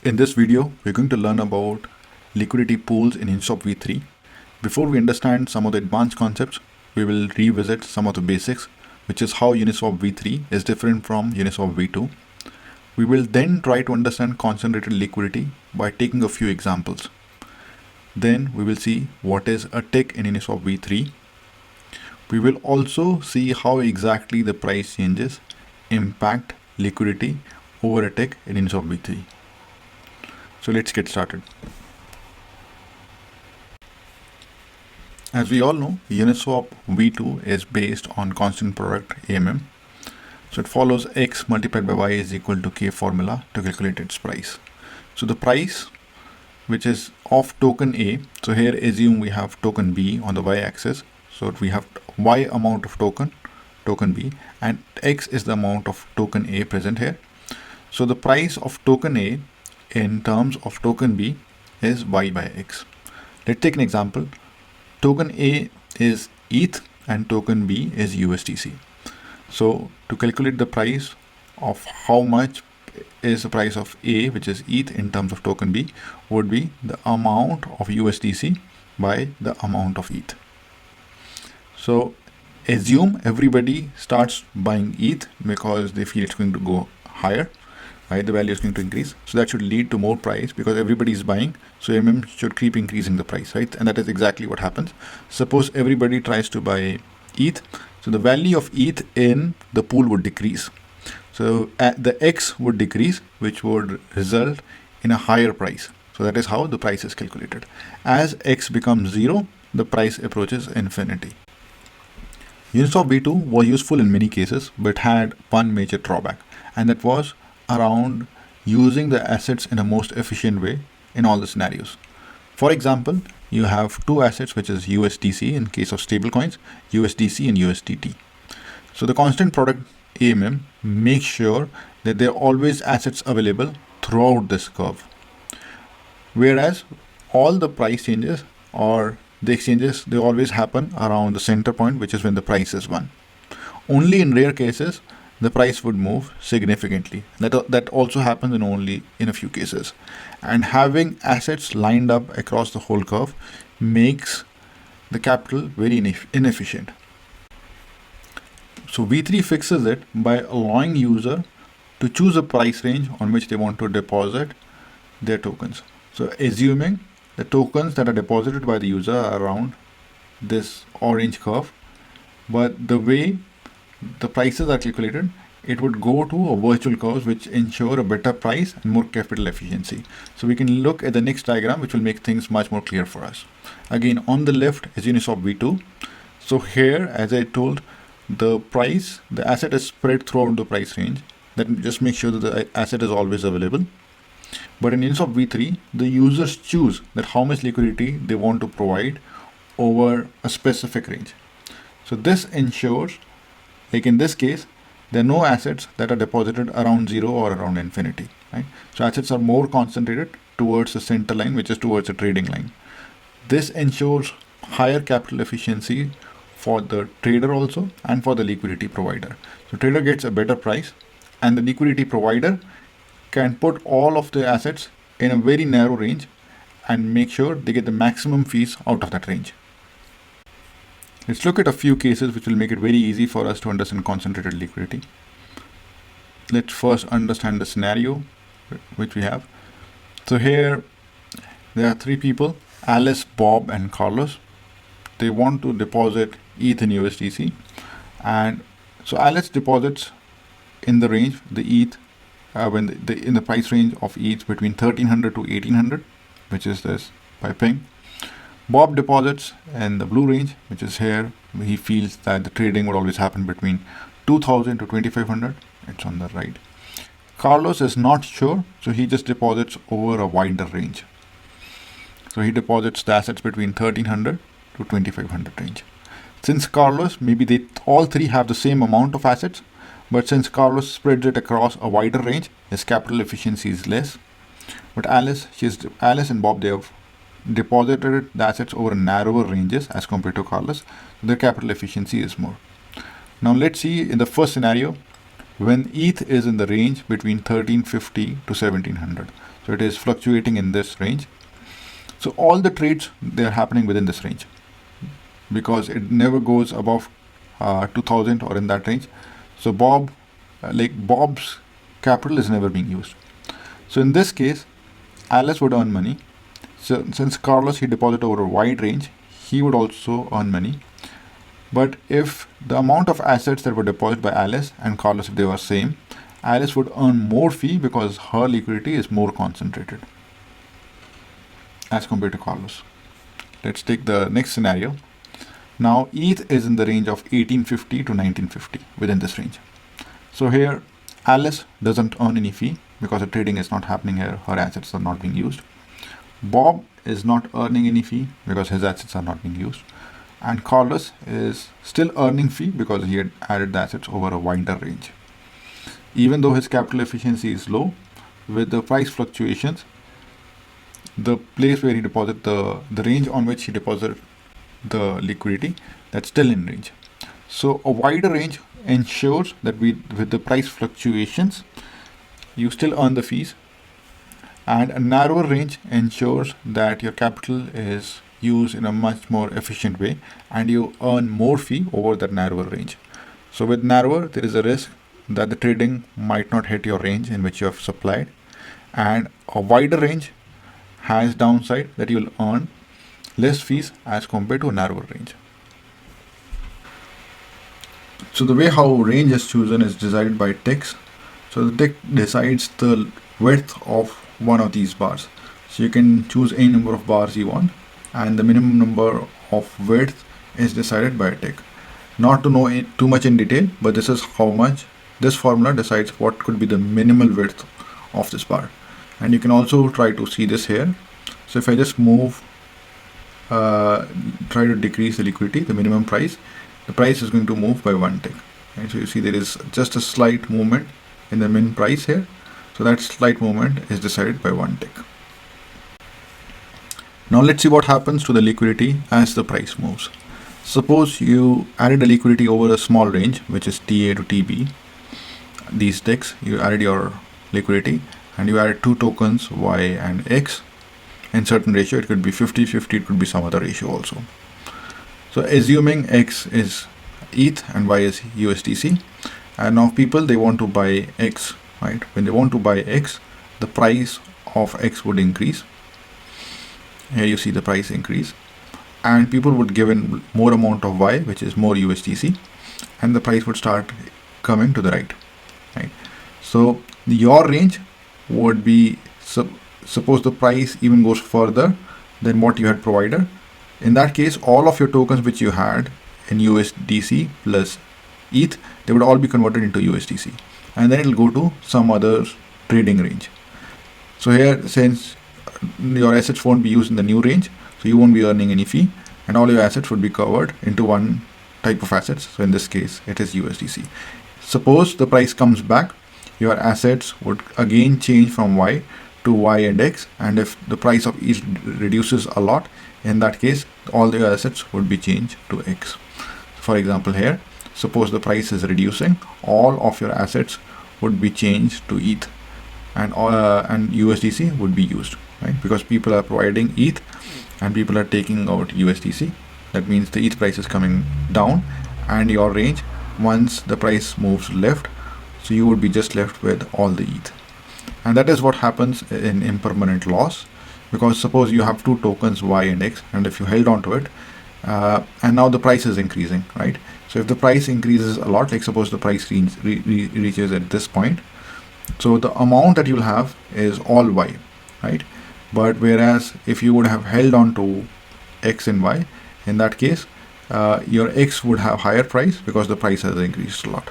In this video, we're going to learn about liquidity pools in Uniswap v3. Before we understand some of the advanced concepts, we will revisit some of the basics, which is how Uniswap v3 is different from Uniswap v2. We will then try to understand concentrated liquidity by taking a few examples. Then we will see what is a tick in Uniswap v3. We will also see how exactly the price changes impact liquidity over a tick in Uniswap v3. So let's get started. As we all know, Uniswap v2 is based on constant product AMM. So it follows X multiplied by Y is equal to K formula to calculate its price. So the price, which is of token A, so here assume we have token B on the Y axis. So we have Y amount of token B, and X is the amount of token A present here. So the price of token A in terms of token B is Y by X. Let's take an example. Token A is ETH and token B is USDC. So to calculate the price of how much is the price of A, which is ETH in terms of token B, would be the amount of USDC by the amount of ETH. So assume everybody starts buying ETH because they feel it's going to go higher. Right, the value is going to increase, so that should lead to more price because everybody is buying, so MM should keep increasing the price, right? And that is exactly what happens. Suppose everybody tries to buy ETH, so the value of ETH in the pool would decrease. So the X would decrease, which would result in a higher price. So that is how the price is calculated. As X becomes 0, the price approaches infinity. Uniswap v2 was useful in many cases, but had one major drawback, and that was around using the assets in a most efficient way in all the scenarios. For example, you have two assets, which is USDC in case of stablecoins, USDC and USDT. So the constant product AMM makes sure that there are always assets available throughout this curve. Whereas all the price changes or the exchanges, they always happen around the center point, which is when the price is 1. Only in rare cases, the price would move significantly. That also happens only in a few cases. And having assets lined up across the whole curve makes the capital very inefficient. So V3 fixes it by allowing user to choose a price range on which they want to deposit their tokens. So assuming the tokens that are deposited by the user are around this orange curve, but the way the prices are calculated, it would go to a virtual curve which ensure a better price and more capital efficiency. So we can look at the next diagram, which will make things much more clear for us. Again, on the left is Uniswap v2. So here, as I told, the asset is spread throughout the price range. That just makes sure that the asset is always available. But in Uniswap v3, the users choose that how much liquidity they want to provide over a specific range. So this ensures, like in this case, there are no assets that are deposited around 0 or around infinity, right? So assets are more concentrated towards the center line, which is towards the trading line. This ensures higher capital efficiency for the trader also and for the liquidity provider. So trader gets a better price and the liquidity provider can put all of the assets in a very narrow range and make sure they get the maximum fees out of that range. Let's look at a few cases which will make it very easy for us to understand concentrated liquidity. Let's first understand the scenario which we have. So here there are 3 people, Alice, Bob and Carlos. They want to deposit ETH in USDC, and so Alice deposits in the range, the ETH, in the price range of ETH between 1300 to 1800, which is this by ping. Bob deposits in the blue range, which is here. He feels that the trading would always happen between 2000 to 2500. It's on the right. Carlos is not sure, so he just deposits over a wider range. So he deposits the assets between 1300 to 2500 range. Since Carlos, maybe they all 3 have the same amount of assets, but since Carlos spreads it across a wider range, his capital efficiency is less. But Alice and Bob, they have deposited the assets over narrower ranges as compared to Carlos, so their capital efficiency is more. Now let's see in the first scenario, when ETH is in the range between 1350 to 1700. So it is fluctuating in this range. So all the trades, they're happening within this range because it never goes above 2000 or in that range. So Bob's capital is never being used. So in this case, Alice would earn money. So since Carlos, he deposited over a wide range, he would also earn money. But if the amount of assets that were deposited by Alice and Carlos, if they were same, Alice would earn more fee because her liquidity is more concentrated as compared to Carlos. Let's take the next scenario. Now ETH is in the range of 1850 to 1950, within this range. So here Alice doesn't earn any fee because the trading is not happening here, her assets are not being used. Bob is not earning any fee because his assets are not being used. And Carlos is still earning fee because he had added the assets over a wider range. Even though his capital efficiency is low, with the price fluctuations, the place where he deposited the range on which he deposited the liquidity, that's still in range. So a wider range ensures that with the price fluctuations, you still earn the fees, and a narrower range ensures that your capital is used in a much more efficient way and you earn more fee over that narrower range. So with narrower, there is a risk that the trading might not hit your range in which you have supplied, and a wider range has downside that you'll earn less fees as compared to a narrower range. So the way how range is chosen is decided by ticks. So the tick decides the width of one of these bars. So you can choose any number of bars you want, and the minimum number of width is decided by a tick. Not to know too much in detail, but this is how much this formula decides what could be the minimal width of this bar. And you can also try to see this here. So if I just move, try to decrease the liquidity, the minimum price, the price is going to move by one tick. And so you see there is just a slight movement in the min price here. So that slight movement is decided by one tick. Now let's see what happens to the liquidity as the price moves. Suppose you added a liquidity over a small range, which is TA to TB. These ticks, you added your liquidity and you added two tokens Y and X in certain ratio. It could be 50-50, it could be some other ratio also. So assuming X is ETH and Y is USDC, and now people, they want to buy X, right? When they want to buy X, the price of X would increase. Here you see the price increase, and people would give in more amount of Y, which is more USDC, and the price would start coming to the right. So your range would be, suppose the price even goes further than what you had provided. In that case, all of your tokens which you had in USDC plus ETH, they would all be converted into USDC, and then it will go to some other trading range. So here, since your assets won't be used in the new range, so you won't be earning any fee, and all your assets would be covered into one type of assets. So in this case, it is USDC. Suppose the price comes back, your assets would again change from Y to Y and X, and if the price of each reduces a lot, in that case, all the assets would be changed to X. For example, here, suppose the price is reducing, all of your assets would be changed to ETH, and USDC would be used, right? Because people are providing ETH and people are taking out USDC. That means the ETH price is coming down, and your range, once the price moves left, so you would be just left with all the ETH. And that is what happens in impermanent loss, because suppose you have two tokens Y and X, and if you held on to it, and now the price is increasing, right? So if the price increases a lot, like suppose the price reaches at this point, so the amount that you'll have is all Y, right? But whereas if you would have held on to X and Y, in that case, your X would have higher price because the price has increased a lot.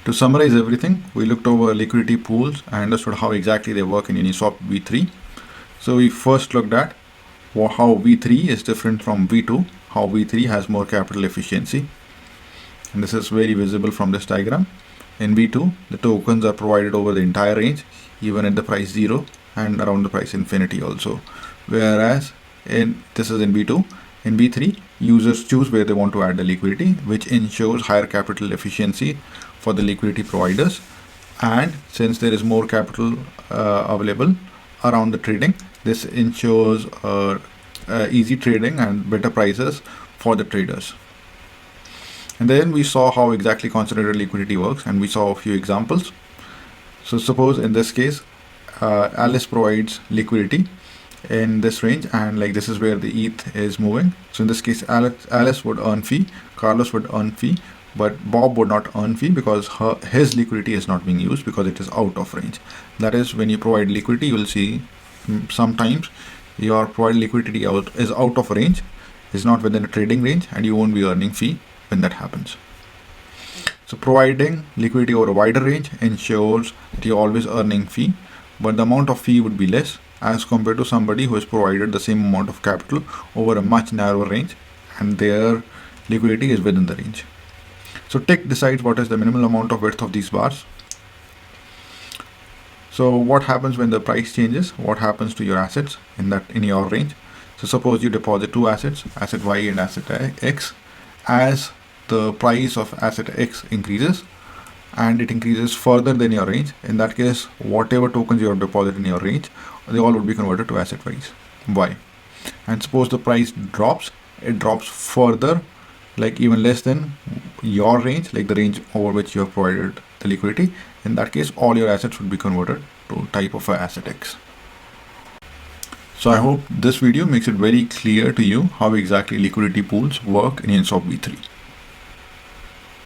To summarize everything, we looked over liquidity pools and understood how exactly they work in Uniswap V3. So we first looked at how V3 is different from V2, how V3 has more capital efficiency. And this is very visible from this diagram. In V2, the tokens are provided over the entire range, even at the price 0 and around the price infinity also. Whereas this is in V2, In V3, users choose where they want to add the liquidity, which ensures higher capital efficiency for the liquidity providers. And since there is more capital available around the trading, this ensures easy trading and better prices for the traders. And then we saw how exactly concentrated liquidity works, and we saw a few examples. So suppose in this case, Alice provides liquidity in this range, and like this is where the ETH is moving. So in this case, Alice would earn fee, Carlos would earn fee, but Bob would not earn fee because his liquidity is not being used because it is out of range. That is, when you provide liquidity, you will see sometimes your provided liquidity is out of range, is not within a trading range, and you won't be earning fee when that happens. So providing liquidity over a wider range ensures that you're always earning fee, but the amount of fee would be less as compared to somebody who has provided the same amount of capital over a much narrower range and their liquidity is within the range. So tick decides what is the minimal amount of width of these bars. So what happens when the price changes? What happens to your assets in your range? So suppose you deposit two assets, asset Y and asset X. As the price of asset X increases and it increases further than your range, in that case, whatever tokens you have deposited in your range, they all would be converted to asset Y. And suppose the price drops, it drops further, like even less than your range, like the range over which you have provided the liquidity. In that case, all your assets would be converted to type of asset X. So I hope this video makes it very clear to you how exactly liquidity pools work in Uniswap V3.